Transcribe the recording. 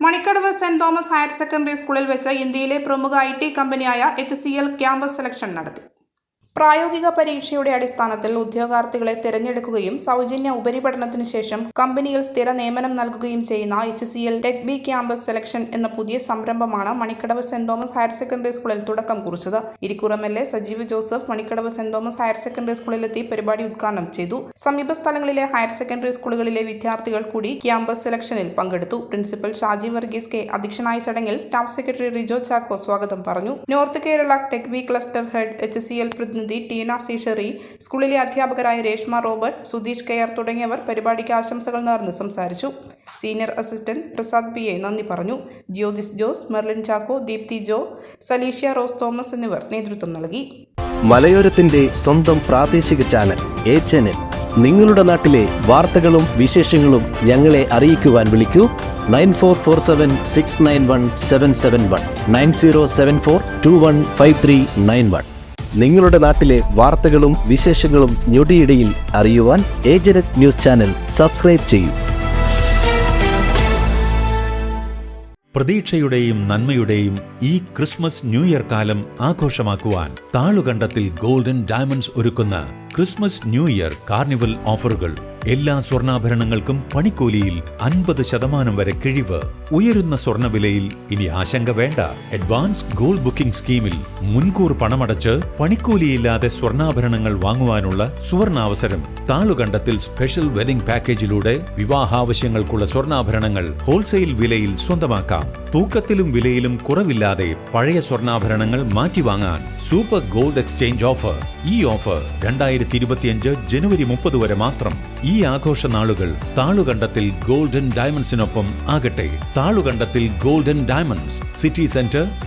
Manikkadavu saint Thomas higher secondary സ്കൂളിൽ വെച്ച് ഇന്ത്യയിലെ പ്രമുഖ IT കമ്പനിയായ HCL ക്യാമ്പസ് സെലക്ഷൻ നടത്തി. പ്രായോഗിക പരീക്ഷയുടെ അടിസ്ഥാനത്തിൽ ഉദ്യോഗാർത്ഥികളെ തിരഞ്ഞെടുക്കുകയും സൗജന്യ ഉപരിപഠനത്തിനു ശേഷം കമ്പനിയിൽ സ്ഥിര നിയമനം നൽകുകയും ചെയ്യുന്ന HCL TechBee campus selection എന്ന പുതിയ സംരംഭമാണ് Manikkadavu saint Thomas higher secondary സ്കൂളിൽ തുടക്കം കുറിച്ചത്. Irikkur MLA Sajeev Joseph Manikkadavu saint Thomas higher secondary സ്കൂളിലെത്തി പരിപാടി ഉദ്ഘാടനം ചെയ്തു. സമീപ സ്ഥലങ്ങളിലെ ഹയർ സെക്കൻഡറി സ്കൂളുകളിലെ വിദ്യാർത്ഥികൾ കൂടി ക്യാമ്പസ് സെലക്ഷനിൽ പങ്കെടുത്തു. പ്രിൻസിപ്പൽ ഷാജി വർഗീസ് K അധ്യക്ഷനായ ചടങ്ങിൽ സ്റ്റാഫ് സെക്രട്ടറി റിജോ ചാക്കോ സ്വാഗതം പറഞ്ഞു. North Kerala tech B cluster head HCL പ്രതിനിധി ടീന സി ഷെറി, സ്കൂളിലെ അധ്യാപകരായ രേഷ്മ റോബർട്ട്, സുധീഷ് KR തുടങ്ങിയവർ പരിപാടിക്ക് ആശംസകൾ നേർന്ന് സംസാരിച്ചു. സീനിയർ അസിസ്റ്റന്റ് പ്രസാദ് PA നന്ദി പറഞ്ഞു. ജ്യോതിസ് ജോസ്, മെർലിൻ ചാക്കോ, ദീപ്തി ജോ, സലീഷ്യ റോസ് തോമസ് എന്നിവർ നേതൃത്വം നൽകി. മലയോരത്തിന്റെ സ്വന്തം പ്രാദേശിക ചാനൽ HNN. നിങ്ങളുടെ നാട്ടിലെ വാർത്തകളും വിശേഷങ്ങളും ഞങ്ങളെ അറിയിക്കുവാൻ വിളിക്കൂ 9447691771 9074215391. നിങ്ങളുടെ നാട്ടിലെ വാർത്തകളും വിശേഷങ്ങളും ഞൊടിയിടയിൽ അറിയുവാൻ ഏജനറ്റ് ന്യൂസ് ചാനൽ സബ്സ്ക്രൈബ് ചെയ്യൂ. പ്രതീക്ഷയുടെയും നന്മയുടെയും ഈ ക്രിസ്മസ് ന്യൂ ഇയർ കാലം ആഘോഷമാക്കുവാൻ താളുകണ്ടത്തിൽ ഗോൾഡൻ ഡയമണ്ട്സ് ഒരുക്കുന്ന ക്രിസ്മസ് ന്യൂ ഇയർ കാർണിവൽ ഓഫറുകൾ. എല്ലാ സ്വർണ്ണാഭരണങ്ങൾക്കും പണിക്കൂലിയിൽ 50% വരെ കിഴിവ്. ഉയരുന്ന സ്വർണ്ണവിലയിൽ ഇനി ആശങ്ക വേണ്ട. അഡ്വാൻസ് ഗോൾഡ് ബുക്കിംഗ് സ്കീമിൽ മുൻകൂർ പണമടച്ച് പണിക്കൂലിയില്ലാതെ സ്വർണ്ണാഭരണങ്ങൾ വാങ്ങുവാനുള്ള സുവർണാവസരം. താളുകണ്ടത്തിൽ സ്പെഷ്യൽ വെഡിംഗ് പാക്കേജിലൂടെ വിവാഹാവശ്യങ്ങൾക്കുള്ള സ്വർണ്ണാഭരണങ്ങൾ ഹോൾസെയിൽ വിലയിൽ സ്വന്തമാക്കാം. തൂക്കത്തിലും വിലയിലും കുറവില്ലാതെ പഴയ സ്വർണ്ണാഭരണങ്ങൾ മാറ്റിവാങ്ങാൻ സൂപ്പർ ഗോൾഡ് എക്സ്ചേഞ്ച് ഓഫർ. ഈ ഓഫർ 2025 ജനുവരി 30 വരെ മാത്രം. ഈ ആഘോഷ നാളുകൾ താളുകണ്ടത്തിൽ ഗോൾഡൻ ഡയമണ്ട്സിനൊപ്പം ആകട്ടെ. Thalukandathil golden diamonds, city centre,